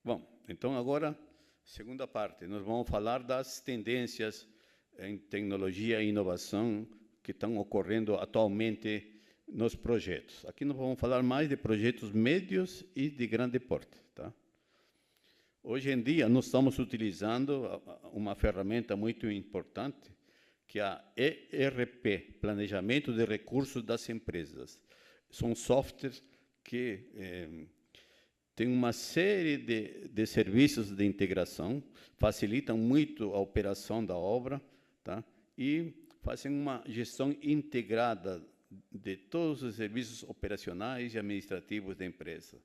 Bom, então agora, segunda parte, nós vamos falar das tendências em tecnologia e inovação que estão ocorrendo atualmente nos projetos. Aqui nós vamos falar mais de projetos médios e de grande porte, tá? Hoje em dia, nós estamos utilizando uma ferramenta muito importante, que é a ERP, Planejamento de Recursos das Empresas. São softwares que têm uma série de serviços de integração, facilitam muito a operação da obra, tá? E fazem uma gestão integrada de todos os serviços operacionais e administrativos da empresa.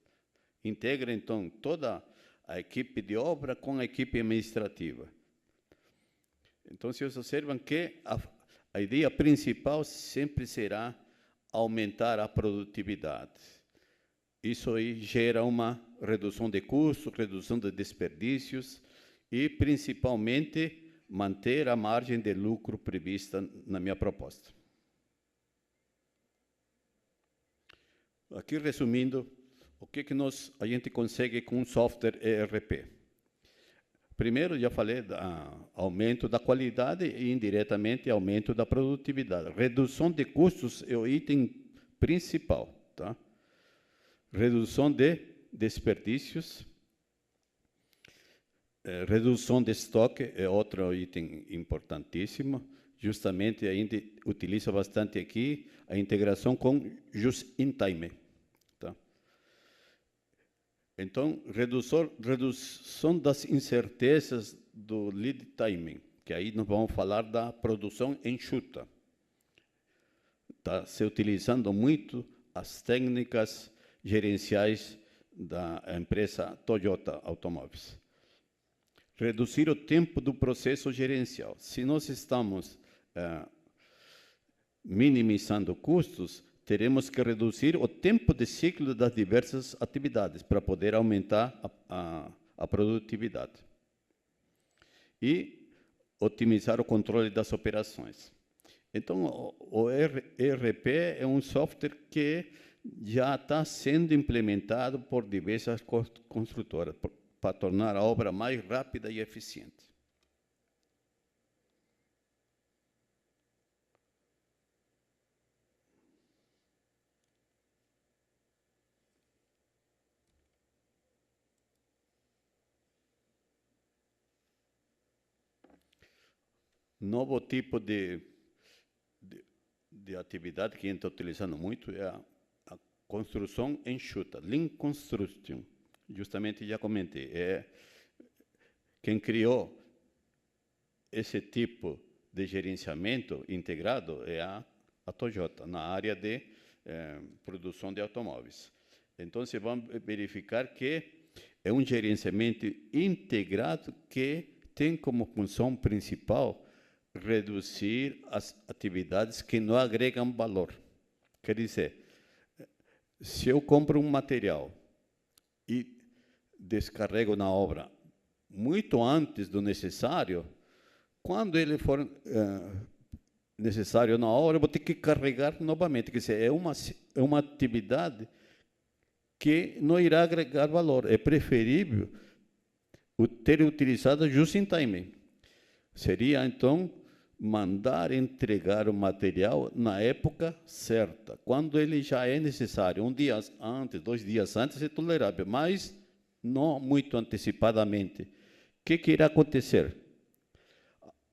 Integra, então, toda a equipe de obra com a equipe administrativa. Então, vocês observam que a ideia principal sempre será aumentar a produtividade. Isso aí gera uma redução de custos, redução de desperdícios e, principalmente, manter a margem de lucro prevista na minha proposta. Aqui, resumindo, o que a gente consegue com um software ERP? Primeiro, já falei do aumento da qualidade e, indiretamente, aumento da produtividade. Redução de custos é o item principal, tá? Redução de desperdícios, redução de estoque é outro item importantíssimo. Justamente, a gente utiliza bastante aqui a integração com Just-in-Time. Tá? Então, redução das incertezas do lead timing, que aí nós vamos falar da produção enxuta. Está se utilizando muito as técnicas gerenciais da empresa Toyota Automóveis. Reduzir o tempo do processo gerencial. Se nós estamos minimizando custos, teremos que reduzir o tempo de ciclo das diversas atividades para poder aumentar a produtividade. E otimizar o controle das operações. Então, o ERP é um software que já está sendo implementado por diversas construtoras para tornar a obra mais rápida e eficiente. Novo tipo de atividade que a gente está utilizando muito é a construção enxuta, Lean Construction. Justamente já comentei. Quem criou esse tipo de gerenciamento integrado é a Toyota, na área de produção de automóveis. Então, vocês vão verificar que é um gerenciamento integrado que tem como função principal reduzir as atividades que não agregam valor. Quer dizer, se eu compro um material e descarrego na obra muito antes do necessário, quando ele for necessário na obra, eu vou ter que carregar novamente. Quer dizer, é uma atividade que não irá agregar valor. É preferível ter utilizado just in time. Seria, então, mandar entregar o material na época certa, quando ele já é necessário. Um dia antes, 2 dias antes é tolerável, mas não muito antecipadamente. O que irá acontecer?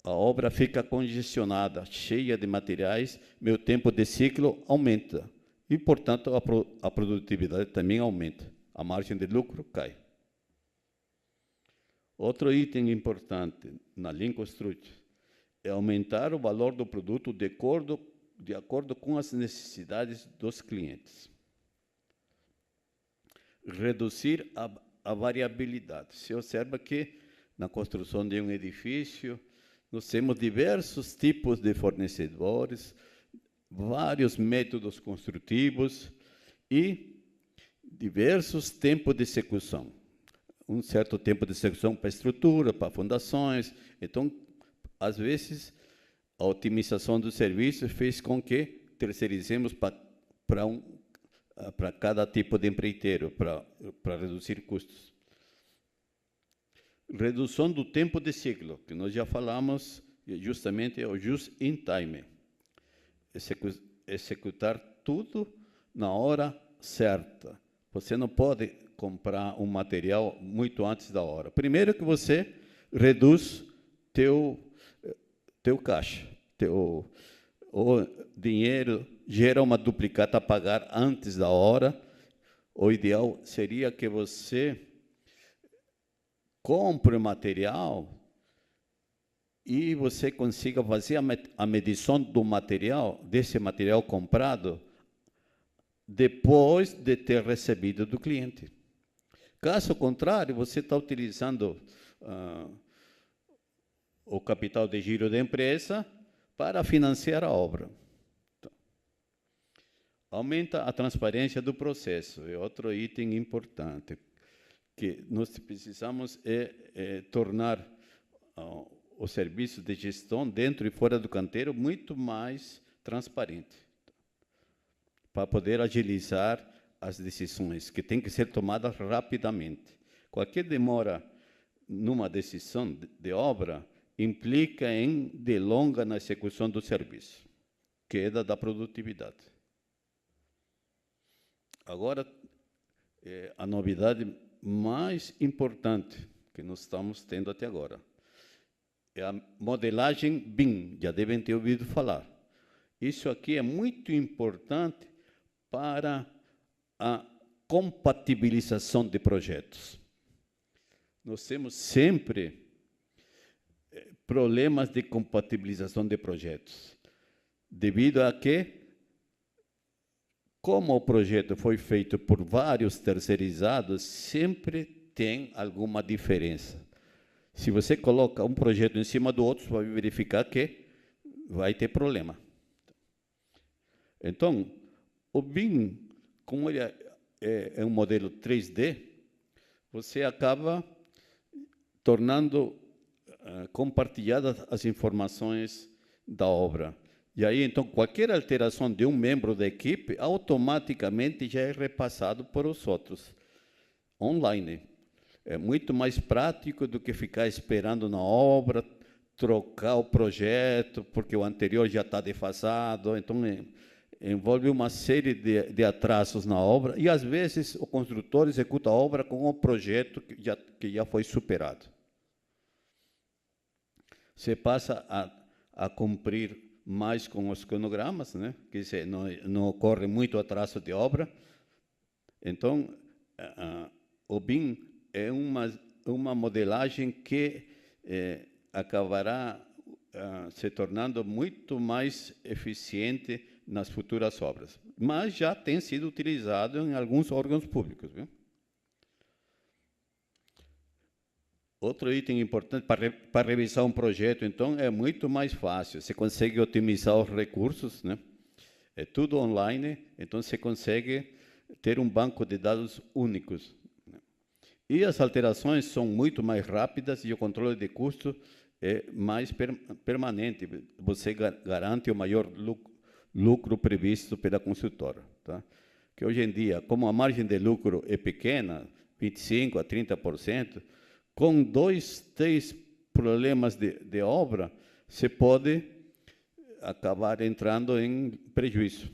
A obra fica congestionada, cheia de materiais, meu tempo de ciclo aumenta. E, portanto, a produtividade também aumenta. A margem de lucro cai. Outro item importante na Lean Construction é aumentar o valor do produto de acordo com as necessidades dos clientes. Reduzir a variabilidade. Se observa que na construção de um edifício, nós temos diversos tipos de fornecedores, vários métodos construtivos e diversos tempos de execução. Um certo tempo de execução para a estrutura, para fundações. Então, às vezes, a otimização do serviço fez com que terceirizemos para cada tipo de empreiteiro, para reduzir custos. Redução do tempo de ciclo, que nós já falamos, justamente é o just in time. Executar tudo na hora certa. Você não pode comprar um material muito antes da hora. Primeiro que você reduz teu caixa, o dinheiro gera uma duplicata a pagar antes da hora. O ideal seria que você compre o material e você consiga fazer a medição do material, desse material comprado, depois de ter recebido do cliente. Caso contrário, você está utilizando o capital de giro da empresa para financiar a obra. Então, aumenta a transparência do processo, é outro item importante, que nós precisamos tornar o serviço de gestão dentro e fora do canteiro muito mais transparente, para poder agilizar as decisões, que têm que ser tomadas rapidamente. Qualquer demora numa decisão de obra implica em delonga na execução do serviço, queda da produtividade. Agora, a novidade mais importante que nós estamos tendo até agora é a modelagem BIM, já devem ter ouvido falar. Isso aqui é muito importante para a compatibilização de projetos. Nós temos sempre problemas de compatibilização de projetos, devido a que, como o projeto foi feito por vários terceirizados, sempre tem alguma diferença. Se você coloca um projeto em cima do outro, você vai verificar que vai ter problema. Então, o BIM, como ele é um modelo 3D, você acaba tornando compartilhadas as informações da obra. E aí, então, qualquer alteração de um membro da equipe, automaticamente já é repassado por os outros, online. É muito mais prático do que ficar esperando na obra, trocar o projeto, porque o anterior já está defasado. Então, envolve uma série de atrasos na obra, e, às vezes, o construtor executa a obra com o projeto que já foi superado. Você passa a cumprir mais com os cronogramas, né? Quer dizer, não ocorre muito atraso de obra. Então, o BIM é uma modelagem que acabará se tornando muito mais eficiente nas futuras obras, mas já tem sido utilizado em alguns órgãos públicos, viu? Outro item importante para revisar um projeto, então, é muito mais fácil. Você consegue otimizar os recursos, né? É tudo online, então você consegue ter um banco de dados únicos, né? E as alterações são muito mais rápidas e o controle de custo é mais permanente. Você garante o maior lucro previsto pela consultora, tá? Que hoje em dia, como a margem de lucro é pequena, 25% a 30%, com 2, 3 problemas de obra, você pode acabar entrando em prejuízo.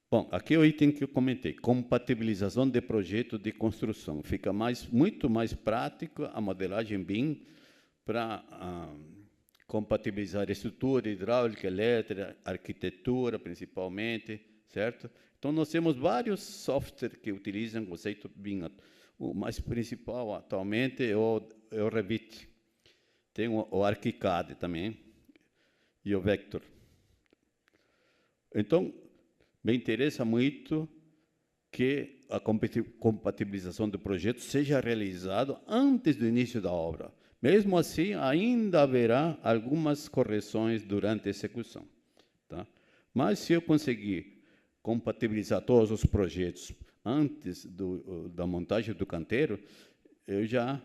Bom, aqui é o item que eu comentei, compatibilização de projeto de construção. Fica muito mais prático a modelagem BIM para compatibilizar estrutura, hidráulica, elétrica, arquitetura, principalmente, certo? Então, nós temos vários softwares que utilizam o conceito BIM. O mais principal atualmente é o Revit. Tem o ArchiCAD também e o Vector. Então, me interessa muito que a compatibilização do projeto seja realizada antes do início da obra. Mesmo assim, ainda haverá algumas correções durante a execução, tá? Mas, se eu conseguir compatibilizar todos os projetos antes da montagem do canteiro, eu já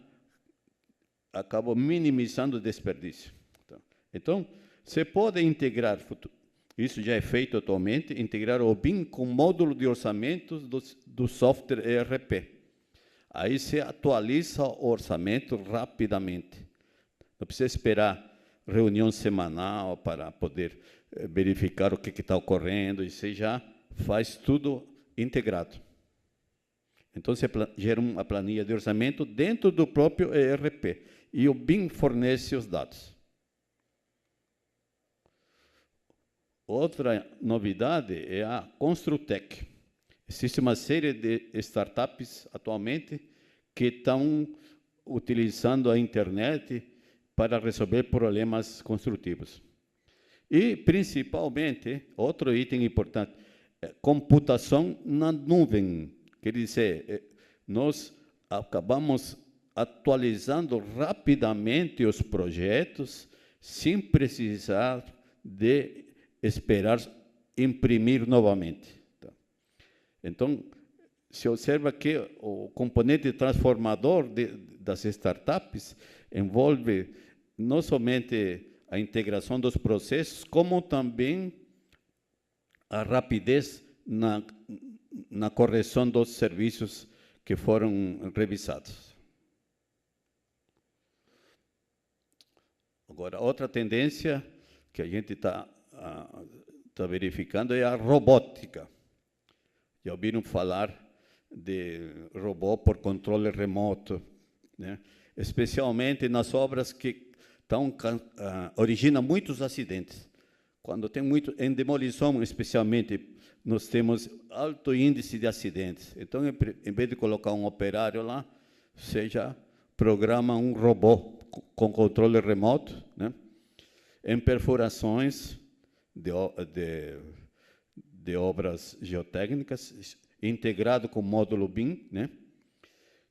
acabo minimizando o desperdício, tá? Então, você pode integrar, isso já é feito atualmente, integrar o BIM com módulo de orçamentos do software ERP. Aí se atualiza o orçamento rapidamente. Não precisa esperar reunião semanal para poder verificar o que está ocorrendo, e você já faz tudo integrado. Então, você gera uma planilha de orçamento dentro do próprio ERP, e o BIM fornece os dados. Outra novidade é a Construtec. Existe uma série de startups atualmente que estão utilizando a internet para resolver problemas construtivos. E, principalmente, outro item importante, computação na nuvem. Quer dizer, nós acabamos atualizando rapidamente os projetos sem precisar de esperar imprimir novamente. Então, se observa que o componente transformador das startups envolve não somente a integração dos processos, como também a rapidez na correção dos serviços que foram revisados. Agora, outra tendência que a gente está verificando é a robótica. Já ouviram falar de robô por controle remoto, né? Especialmente nas obras que originam muitos acidentes. Quando tem muito, em demolição especialmente, nós temos alto índice de acidentes. Então, em vez de colocar um operário lá, você já programa um robô com controle remoto, né? Em perfurações de obras geotécnicas, integrado com o módulo BIM, né?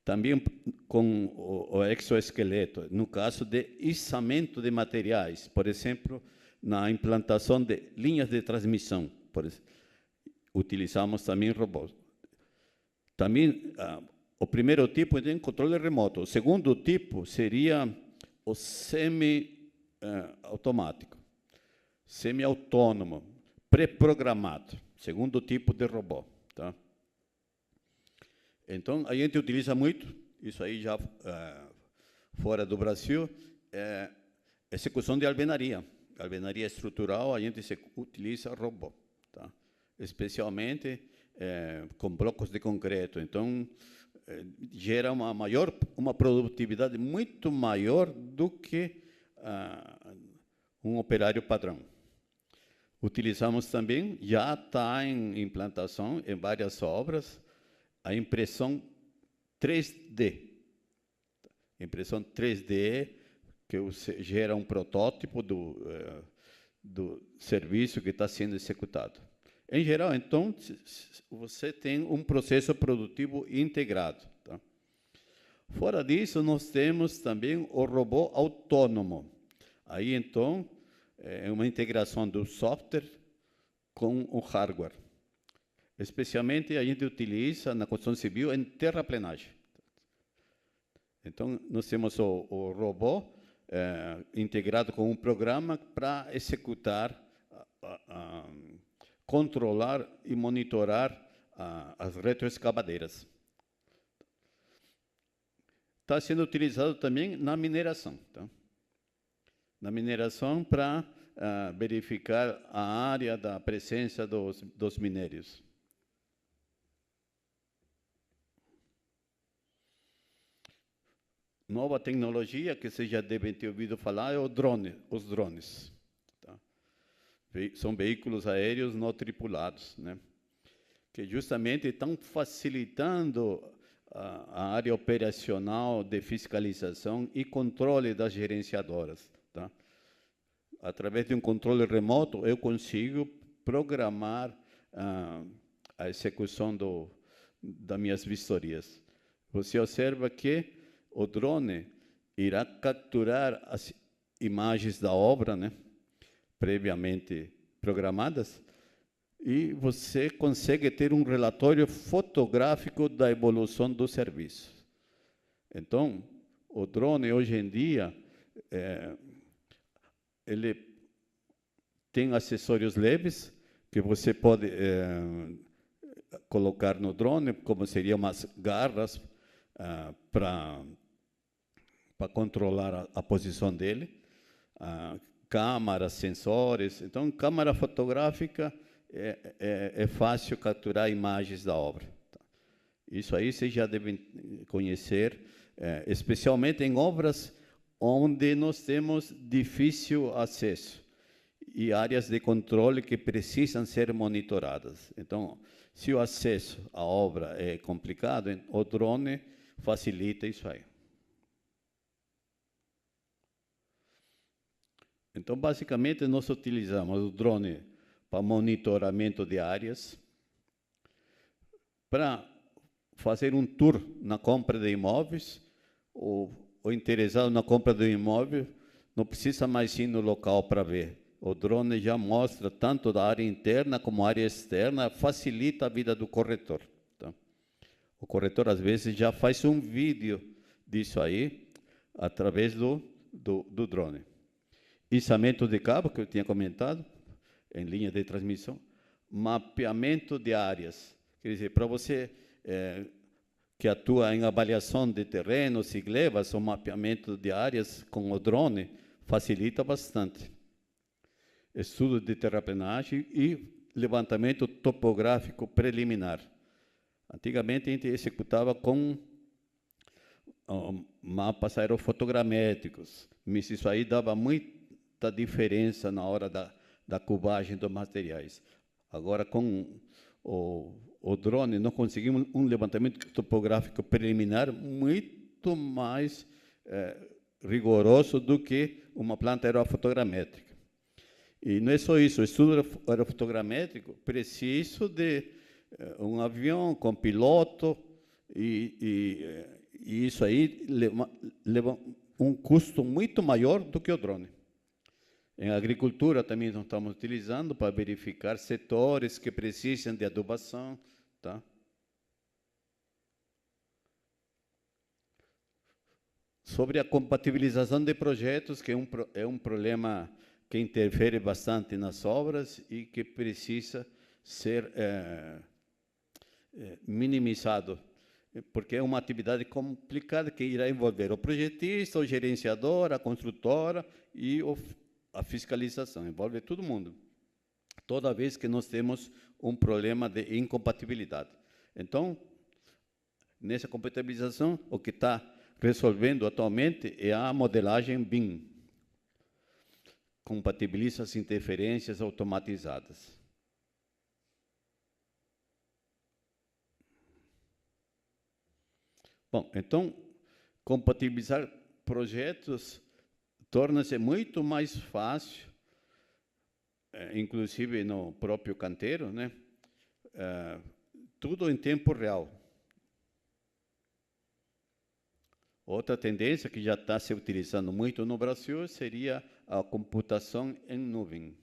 Também com o exoesqueleto, no caso de içamento de materiais, por exemplo, na implantação de linhas de transmissão, utilizamos também robôs. Também, o primeiro tipo é controle remoto. O segundo tipo seria o semi-automático, semi-autônomo, pré-programado, segundo tipo de robô. Tá? Então, a gente utiliza muito, isso aí já fora do Brasil, execução de alvenaria. Alvenaria estrutural, a gente utiliza robô, tá? Especialmente com blocos de concreto. Então, gera uma produtividade muito maior do que um operário padrão. Utilizamos também, já está em implantação em várias obras, a impressão 3D. Impressão 3D, que gera um protótipo do serviço que está sendo executado. Em geral, então, você tem um processo produtivo integrado. Tá? Fora disso, nós temos também o robô autônomo. Aí, então, é uma integração do software com o hardware. Especialmente, a gente utiliza na construção civil em terraplenagem. Então, nós temos o robô integrado com um programa para executar, controlar e monitorar as retroescavadeiras. Está sendo utilizado também na mineração. Tá? Na mineração para verificar a área da presença dos minérios. Nova tecnologia que vocês já devem ter ouvido falar é os drones. Tá? São veículos aéreos não tripulados, né? Que justamente estão facilitando a área operacional de fiscalização e controle das gerenciadoras. Tá? Através de um controle remoto, eu consigo programar a execução das minhas vistorias. Você observa que o drone irá capturar as imagens da obra, né, previamente programadas, e você consegue ter um relatório fotográfico da evolução do serviço. Então, o drone, hoje em dia, ele tem acessórios leves que você pode colocar no drone, como seriam umas garras, para controlar a posição dele, câmaras, sensores. Então, câmara fotográfica é fácil capturar imagens da obra. Tá? Isso aí vocês já devem conhecer, especialmente em obras onde nós temos difícil acesso e áreas de controle que precisam ser monitoradas. Então, se o acesso à obra é complicado, o drone facilita isso aí. Então, basicamente, nós utilizamos o drone para monitoramento de áreas, para fazer um tour na compra de imóveis. O interessado na compra do imóvel não precisa mais ir no local para ver. O drone já mostra tanto da área interna como a área externa, facilita a vida do corretor. Tá? O corretor, às vezes, já faz um vídeo disso aí, através do drone. Içamento de cabo, que eu tinha comentado, em linha de transmissão. Mapeamento de áreas. Quer dizer, para você que atua em avaliação de terrenos e glebas, o mapeamento de áreas com o drone facilita bastante. Estudo de terraplenagem e levantamento topográfico preliminar. Antigamente, a gente executava com mapas aerofotogramétricos, mas isso aí dava muita diferença na hora da cubagem dos materiais. Agora, com o drone, nós conseguimos um levantamento topográfico preliminar muito mais rigoroso do que uma planta aerofotogramétrica. E não é só isso, o estudo aerofotogramétrico precisa de um avião com piloto, e isso aí leva um custo muito maior do que o drone. Em agricultura também nós estamos utilizando para verificar setores que precisam de adubação. Tá? Sobre a compatibilização de projetos, que é um problema que interfere bastante nas obras e que precisa ser minimizado, porque é uma atividade complicada que irá envolver o projetista, o gerenciador, a construtora e a fiscalização, envolve todo mundo, toda vez que nós temos um problema de incompatibilidade. Então, nessa compatibilização, o que está resolvendo atualmente é a modelagem BIM, compatibiliza as interferências automatizadas. Bom, então, compatibilizar projetos torna-se muito mais fácil, inclusive no próprio canteiro, né? Tudo em tempo real. Outra tendência que já está se utilizando muito no Brasil seria a computação em nuvem,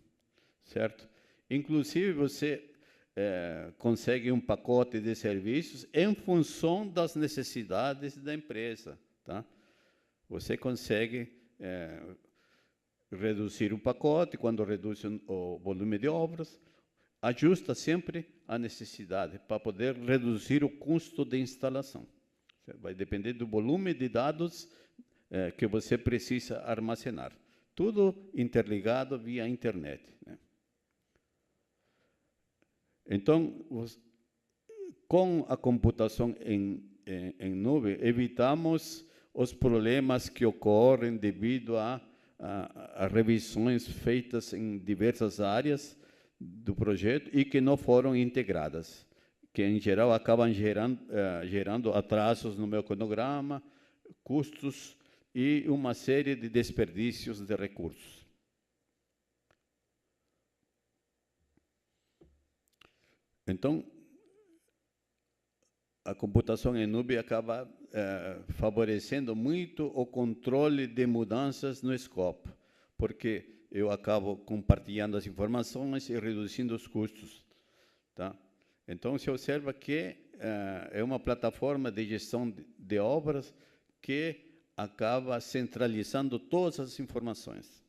certo? Inclusive, você consegue um pacote de serviços em função das necessidades da empresa, tá? Você consegue reduzir o pacote quando reduz o volume de obras, ajusta sempre a necessidade para poder reduzir o custo de instalação. Vai depender do volume de dados que você precisa armazenar. Tudo interligado via internet, né? Então, com a computação em nuvem, evitamos os problemas que ocorrem devido a revisões feitas em diversas áreas do projeto e que não foram integradas, que, em geral, acabam gerando atrasos no meu cronograma, custos e uma série de desperdícios de recursos. Então, a computação em nuvem acaba favorecendo muito o controle de mudanças no escopo, porque eu acabo compartilhando as informações e reduzindo os custos. Tá? Então, se observa que é uma plataforma de gestão de obras que acaba centralizando todas as informações.